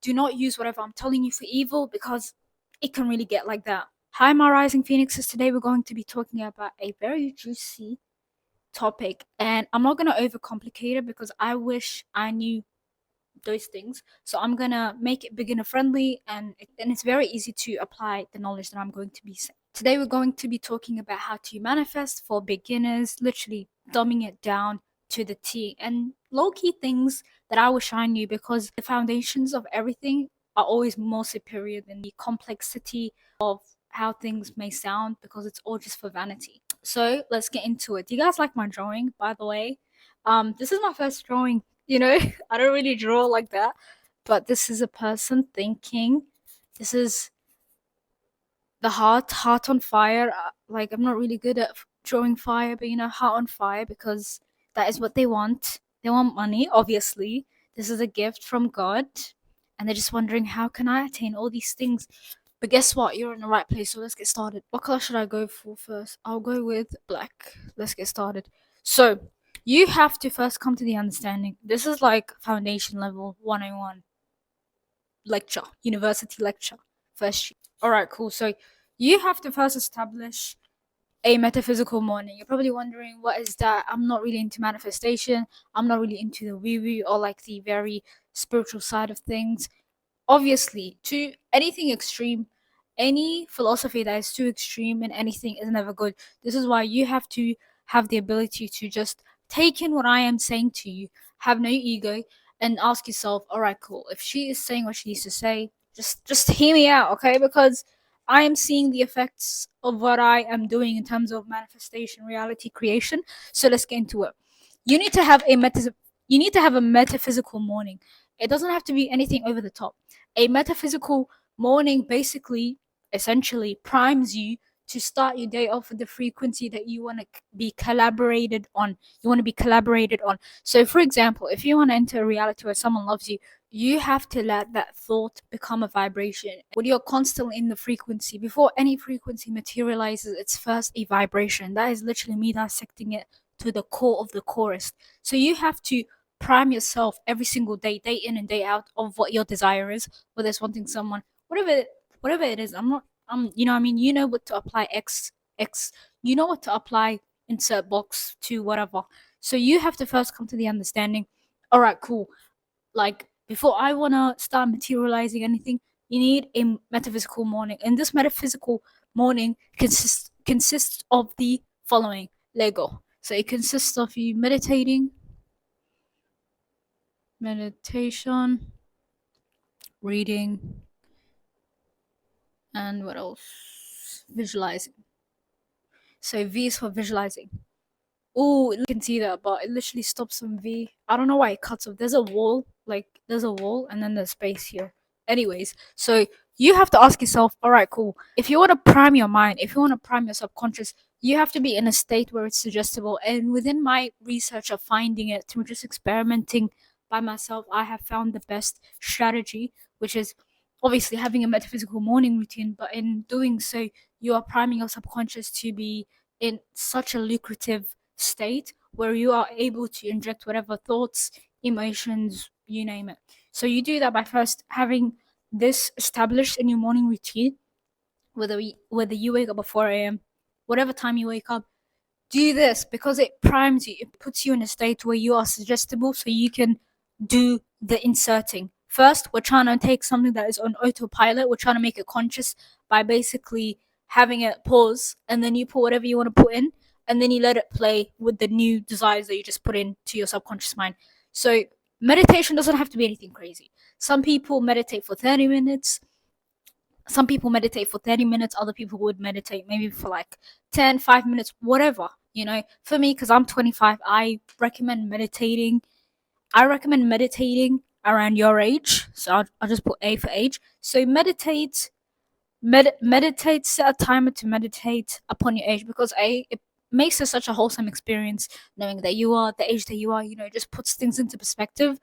do not use whatever I'm telling you for evil, because it can really get like that. Hi, my rising phoenixes. Today we're going to be talking about a very juicy topic, and I'm not going to overcomplicate it because I wish I knew those things. So I'm gonna make it beginner friendly, and it's very easy to apply the knowledge that I'm going to be saying. Today we're going to be talking about how to manifest for beginners, literally dumbing it down to the T, and low key things that I wish I knew, because the foundations of everything are always more superior than the complexity of how things may sound, because it's all just for vanity. So let's get into it. Do you guys like my drawing, by the way? This is my first drawing, you know. I don't really draw like that, but this is a person thinking. This is the heart on fire. Like, I'm not really good at drawing fire, but heart on fire, because that is what they want. They want money, obviously. This is a gift from God, and they're just wondering, how can I attain all these things? But guess what? You're in the right place, so let's get started. What color should I go for first? I'll go with black. Let's get started. So, you have to first come to the understanding. This is like foundation level 101 lecture, university lecture, first year. Alright, cool. So, you have to first establish a metaphysical morning. You're probably wondering, what is that? I'm not really into manifestation. I'm not really into the woo woo or like the very spiritual side of things. Obviously, to anything extreme, any philosophy that is too extreme in anything is never good. This is why you have to have the ability to just take in what I am saying to you, have no ego, and ask yourself, all right, cool, if she is saying what she needs to say, just hear me out, okay? Because I am seeing the effects of what I am doing in terms of manifestation, reality creation. So let's get into it. You need to have a metaphysical morning. It doesn't have to be anything over the top. A metaphysical morning basically, essentially, primes you to start your day off with the frequency that you want to be collaborated on. You want to be collaborated on. So, for example, if you want to enter a reality where someone loves you, you have to let that thought become a vibration. When you're constantly in the frequency, before any frequency materializes, it's first a vibration. That is literally me dissecting it to the core of the chorus. So you have to prime yourself every single day in and day out, of what your desire is, whether it's wanting someone, whatever it is. I'm not you know what I mean, you know what to apply, X, you know what to apply, insert box to whatever. So you have to first come to the understanding, all right, cool, like, before I wanna start materializing anything, you need a metaphysical morning. And this metaphysical morning consists of the following Lego. So it consists of you meditation, reading, and what else? Visualizing. So V is for visualizing. Oh, you can see that, but it literally stops on V. I don't know why it cuts off. There's a wall, and then there's space here. Anyways, so you have to ask yourself, all right, cool. If you want to prime your mind, if you want to prime your subconscious, you have to be in a state where it's suggestible. And within my research of finding it through just experimenting by myself, I have found the best strategy, which is obviously having a metaphysical morning routine. But in doing so, you are priming your subconscious to be in such a lucrative state where you are able to inject whatever thoughts, emotions, you name it. So you do that by first having this established in your morning routine, whether you wake up at 4 a.m., whatever time you wake up, do this, because it primes you. It puts you in a state where you are suggestible, so you can do the inserting. First, we're trying to take something that is on autopilot. We're trying to make it conscious by basically having it pause, and then you put whatever you want to put in, and then you let it play with the new desires that you just put into your subconscious mind. So meditation doesn't have to be anything crazy. Some people meditate for 30 minutes. Some people meditate for 30 minutes. Other people would meditate maybe for like 10, 5 minutes, whatever. For me, because I'm 25, I recommend meditating around your age. So I'll just put A for age. So meditate, set a timer to meditate upon your age, because it makes it such a wholesome experience knowing that you are the age that you are. It just puts things into perspective.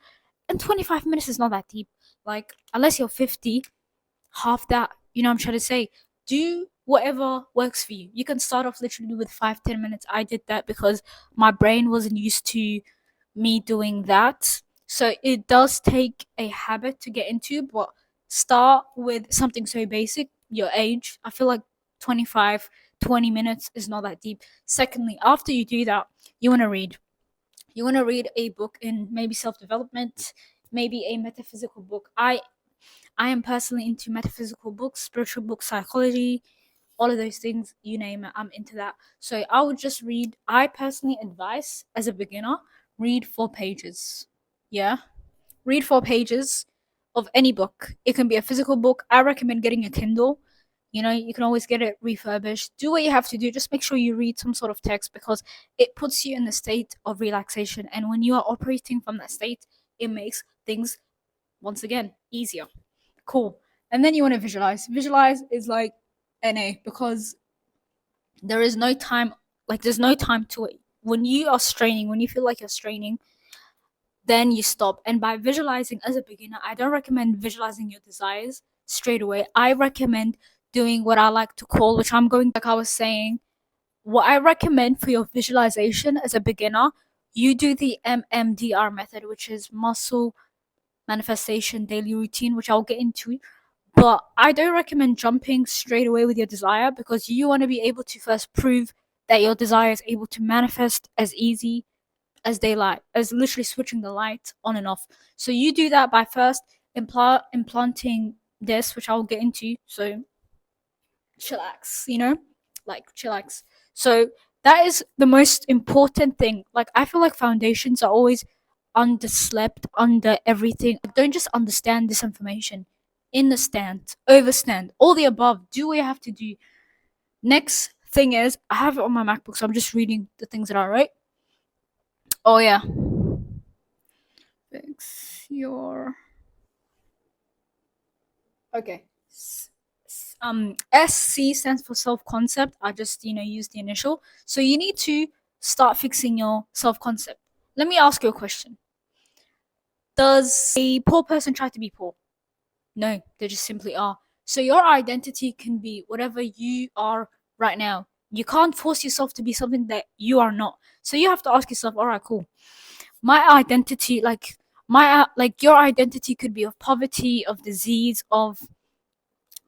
And 25 minutes is not that deep. Like, unless you're 50, half that. I'm trying to say, do whatever works for you. You can start off literally with 5-10 minutes. I did that because my brain wasn't used to me doing that. So it does take a habit to get into, but start with something so basic, your age. I feel like 25, 20 minutes is not that deep. Secondly, after you do that, you want to read. You want to read a book in maybe self-development, maybe a metaphysical book. I am personally into metaphysical books, spiritual books, psychology, all of those things, you name it, I'm into that. So I would just read, I personally advise as a beginner, read 4 pages. Yeah. Read 4 pages of any book. It can be a physical book. I recommend getting a Kindle. You know, you can always get it refurbished. Do what you have to do. Just make sure you read some sort of text because it puts you in the state of relaxation. And when you are operating from that state, it makes things, once again, easier. Cool. And then you want to visualize. Visualize is like NA because there is no time, like, there's no time to it. When you are straining, when you feel like you're straining, then you stop. And by visualizing as a beginner, I don't recommend visualizing your desires straight away. I recommend doing what I like to call, which I'm going, like I was saying, what I recommend for your visualization as a beginner, you do the MMDR method, which is muscle manifestation daily routine, which I'll get into. But I don't recommend jumping straight away with your desire because you want to be able to first prove that your desire is able to manifest as easy as daylight, as literally switching the light on and off. So you do that by first implanting this, which I'll get into. So chillax, you know, like chillax. So that is the most important thing. Like I feel like foundations are always underslept, under everything. Don't just understand this information. Understand, overstand, all the above. Do what you have to do. Next thing is, I have it on my MacBook, so I'm just reading the things that I write. Oh yeah, fix your okay. SC stands for self concept. I just use the initial. So you need to start fixing your self concept. Let me ask you a question. Does a poor person try to be poor? No, they just simply are. So your identity can be whatever you are right now. You can't force yourself to be something that you are not. So you have to ask yourself, all right, cool. My identity, like your identity could be of poverty, of disease, of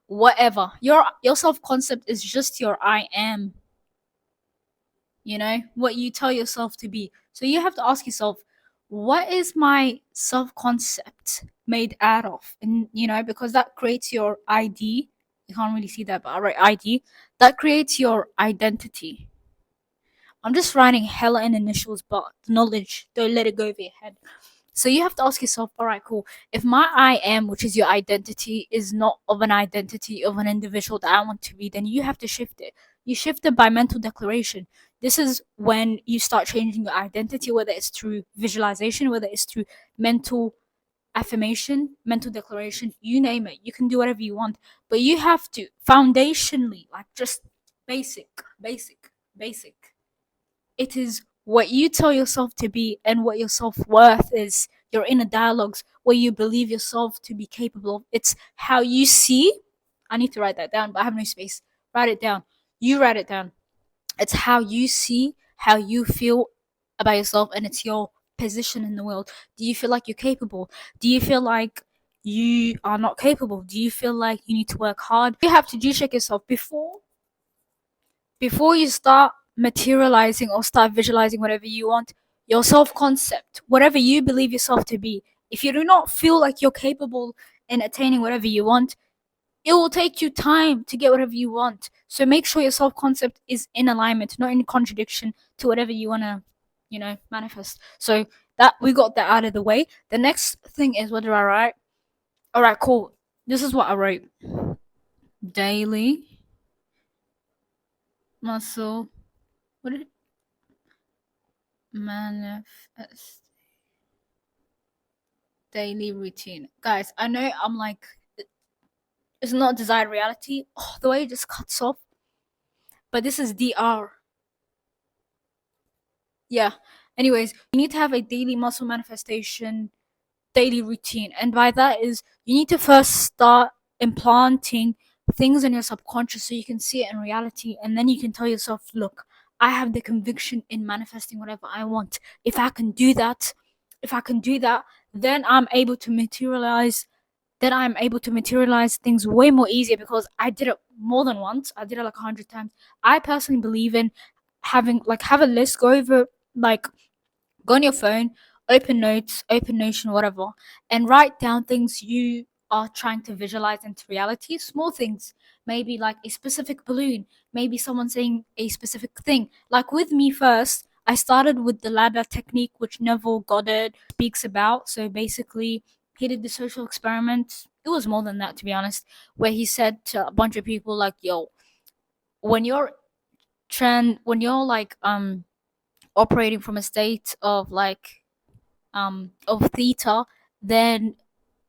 whatever. Your self concept is just your I am. What you tell yourself to be. So you have to ask yourself, what is my self concept made out of? And because that creates your ID. You can't really see that, but I write ID. That creates your identity. I'm just writing hella in initials, but knowledge, don't let it go over your head. So you have to ask yourself, all right, cool. If my I am, which is your identity, is not of an identity of an individual that I want to be, then you have to shift it. You shift it by mental declaration. This is when you start changing your identity, whether it's through visualization, whether it's through mental affirmation, mental declaration, you name it. You can do whatever you want, but you have to foundationally, like just basic, basic, basic. It is what you tell yourself to be and what your self worth is, your inner dialogues, what you believe yourself to be capable of. It's how you see. I need to write that down, but I have no space. Write it down. You write it down. It's how you see, how you feel about yourself, and it's your position in the world. Do you feel like you're capable? Do you feel like you are not capable? Do you feel like you need to work hard? You have to G-check yourself before you start materializing or start visualizing whatever you want. Your self concept, whatever you believe yourself to be, if you do not feel like you're capable in attaining whatever you want, it will take you time to get whatever you want. So make sure your self concept is in alignment, not in contradiction to whatever you want to, manifest. So that we got that out of the way. The next thing is, what did I write? All right, cool. This is what I wrote. Daily muscle. What did it manifest? Daily routine. Guys, I know I'm like, it's not desired reality. Oh, the way it just cuts off. But this is DR. Yeah. Anyways, you need to have a daily muscle manifestation, daily routine. And by that is, you need to first start implanting things in your subconscious so you can see it in reality. And then you can tell yourself, look, I have the conviction in manifesting whatever I want. If I can do that, then I'm able to materialize things way more easier because I did it more than once. I did it like 100 times. I personally believe in have a list, go over like go on your phone, open notes, open Notion, whatever, and write down things you are trying to visualize into reality. Small things, maybe like a specific balloon, maybe someone saying a specific thing. Like with me first, I started with the ladder technique, which Neville Goddard speaks about. So basically, he did the social experiment. It was more than that, to be honest, where he said to a bunch of people, like, yo, when you're when you're like operating from a state of theta, then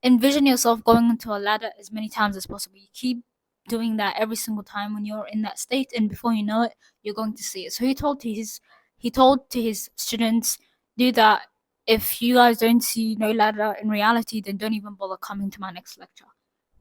envision yourself going into a ladder as many times as possible. You keep doing that every single time when you're in that state, and before you know it, you're going to see it. So he told to his students, do that. If you guys don't see no ladder in reality, then don't even bother coming to my next lecture.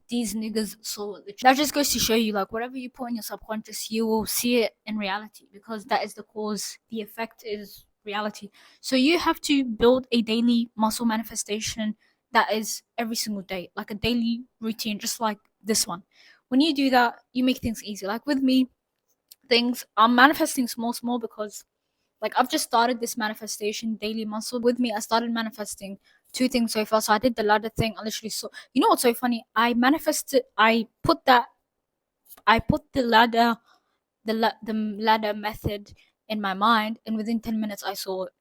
These niggas saw it. That just goes to show you, like, whatever you put in your subconscious, you will see it in reality because that is the cause. The effect is reality. So you have to build a daily muscle manifestation that is every single day, like a daily routine, just like this one. When you do that, you make things easy. Like with me, things I'm manifesting small because like I've just started this manifestation daily muscle. With me, I started manifesting two things so far. So I did the ladder thing. I literally saw. You know what's so funny? I manifested. I put the ladder, the ladder method in my mind, and within 10 minutes I saw it.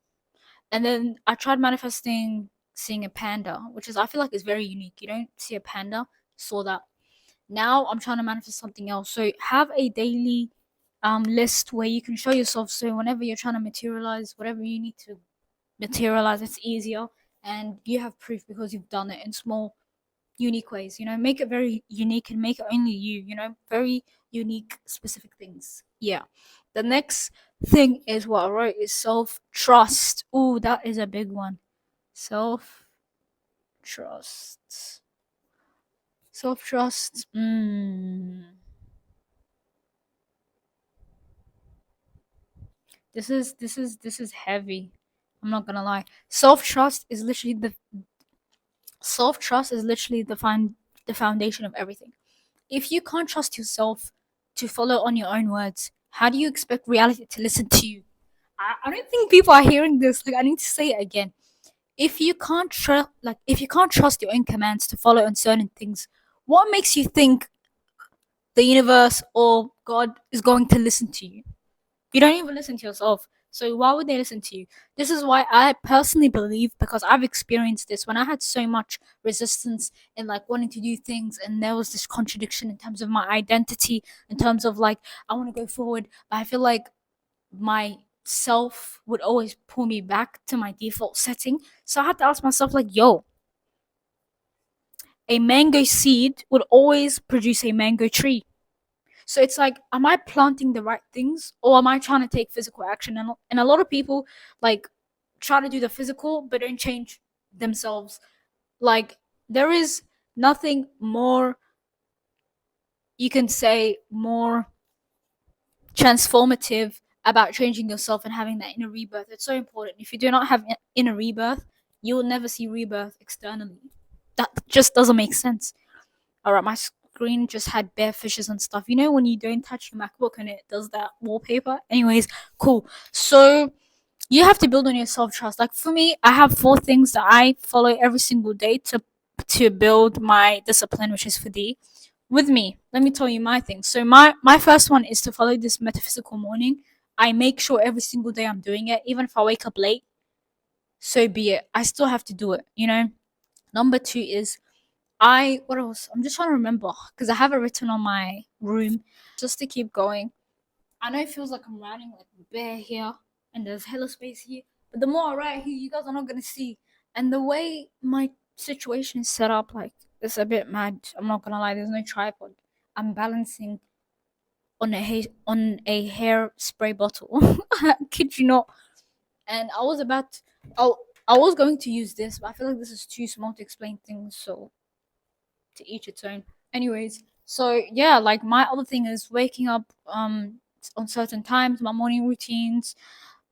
And then I tried manifesting seeing a panda, which is I feel like is very unique. You don't see a panda. Saw that. Now I'm trying to manifest something else. So have a daily list where you can show yourself. So whenever you're trying to materialize whatever you need to materialize, it's easier, and you have proof because you've done it in small unique ways. Make it very unique and make it only you. Very unique specific things. Yeah. The next thing is what I wrote is self-trust. Ooh, that is a big one. Self-trust. Self-trust. This is heavy. I'm not gonna lie. Self trust is literally the foundation of everything. If you can't trust yourself to follow on your own words, how do you expect reality to listen to you? I don't think people are hearing this. Like I need to say it again. If you can't trust your own commands to follow on certain things, what makes you think the universe or God is going to listen to you? You don't even listen to yourself. So why would they listen to you? This is why I personally believe, because I've experienced this when I had so much resistance in like wanting to do things, and there was this contradiction in terms of my identity, in terms of like I want to go forward, but I feel like my self would always pull me back to my default setting. So I had to ask myself, like, yo, a mango seed would always produce a mango tree. So it's like, am I planting the right things, or am I trying to take physical action? And a lot of people like try to do the physical but don't change themselves. Like there is nothing more you can say more transformative about changing yourself and having that inner rebirth. It's so important. If you do not have inner rebirth, you will never see rebirth externally. That just doesn't make sense. All right, my screen just had bare fishes and stuff. You know when you don't touch your MacBook and it does that wallpaper? Anyways, cool. So you have to build on your self trust. Like for me, I have 4 things that I follow every single day to build my discipline, which is for D. With me, let me tell you my thing. So my first one is to follow this metaphysical morning. I make sure every single day I'm doing it, even if I wake up late. So be it. I still have to do it. Number 2 is what else? I'm just trying to remember because I have it written on my room just to keep going. I know it feels like I'm writing like bare here and there's hella space here, but the more I write here, you guys are not gonna see. And the way my situation is set up, like it's a bit mad. I'm not gonna lie. There's no tripod. I'm balancing on a hair spray bottle. Kid you not. And I, I was going to use this, but I feel like this is too small to explain things. So to each its own. Anyways, so yeah, like my other thing is waking up on certain times, my morning routines.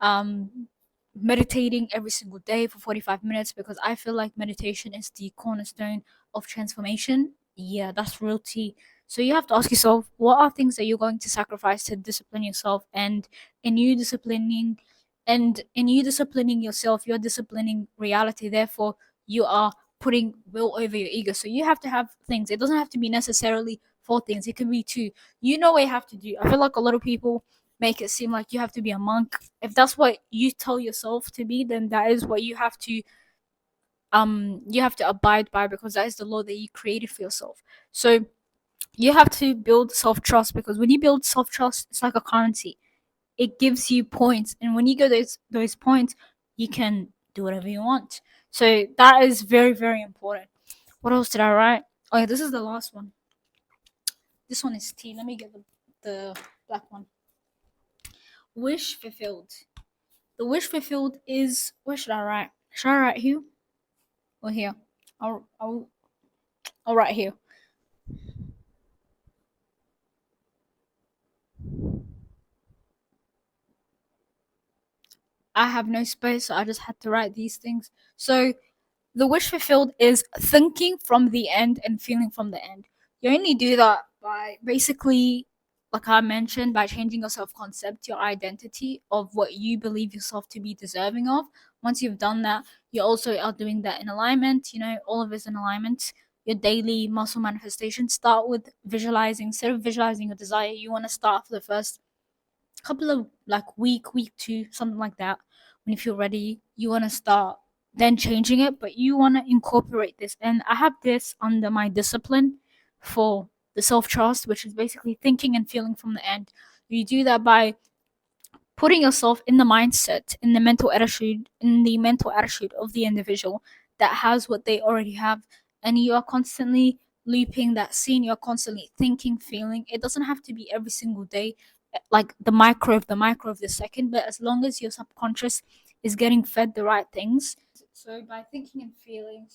Um meditating every single day for 45 minutes, because I feel like meditation is the cornerstone of transformation. Yeah, that's real tea. So you have to ask yourself, what are things that you're going to sacrifice to discipline yourself? And in you disciplining yourself, you're disciplining reality. Therefore, you are putting will over your ego. So you have to have things. It doesn't have to be necessarily four things. It can be two. You know what you have to do. I feel like a lot of people make it seem like you have to be a monk. If that's what you tell yourself to be, then that is what you have to abide by, because that is the law that you created for yourself. So you have to build self-trust, because when you build self-trust, it's like a currency. It gives you points, and when you get those points, you can do whatever you want. So that is very, very important. What else did I write? Oh yeah, this is the last one. This one is T. Let me get the black one. Wish fulfilled. The wish fulfilled is, where should I write? Should I write here or here? I'll write here. I have no space, so I just had to write these things. So the wish fulfilled is thinking from the end and feeling from the end. You only do that by basically, like I mentioned, by changing your self concept, your identity of what you believe yourself to be deserving of. Once you've done that, you also are doing that in alignment. All of it's in alignment. Your daily muscle manifestation, start with visualizing. Instead of visualizing a desire, you want to start for the first couple of, like, week two, something like that. When you feel ready, you want to start then changing it, but you want to incorporate this. And I have this under my discipline for the self-trust, which is basically thinking and feeling from the end. You do that by putting yourself in the mindset, in the mental attitude of the individual that has what they already have. And you are constantly looping that scene. You're constantly thinking, feeling. It doesn't have to be every single day, like the micro of the second, but as long as your subconscious is getting fed the right things. So by thinking and feeling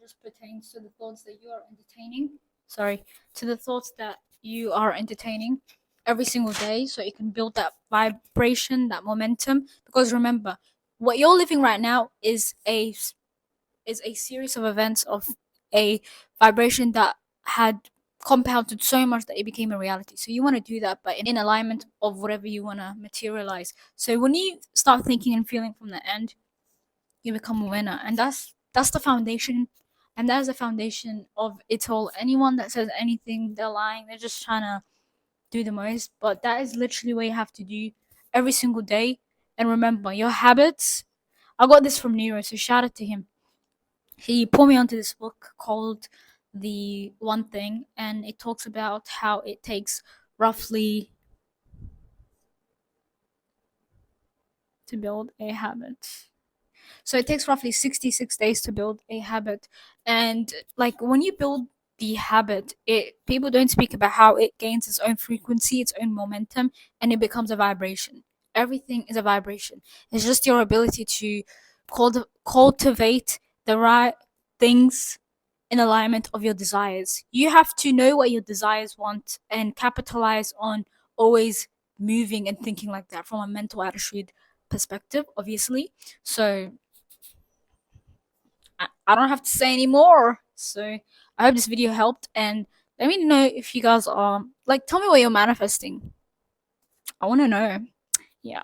just pertains to the thoughts that you are entertaining. Sorry, to the thoughts that you are entertaining every single day, so you can build that vibration, that momentum. Because remember, what you're living right now is a series of events of a vibration that had compounded so much that it became a reality. So you want to do that, but in alignment of whatever you want to materialize. So when you start thinking and feeling from the end, you become a winner, and that's the foundation. And that's the foundation of it all. Anyone that says anything, they're lying. They're just trying to do the most, but that is literally what you have to do every single day. And remember, your habits. I got this from Nero, so shout out to him. He put me onto this book called The One Thing, and it talks about how it takes roughly to build a habit. So it takes roughly 66 days to build a habit. And like when you build the habit, it people don't speak about how it gains its own frequency, its own momentum, and it becomes a vibration. Everything is a vibration. It's just your ability to cultivate the right things in alignment of your desires. You have to know what your desires want and capitalize on always moving and thinking like that from a mental attitude perspective, obviously. So I don't have to say any more. So I hope this video helped, and let me know if you guys are like, tell me what you're manifesting. I want to know. Yeah.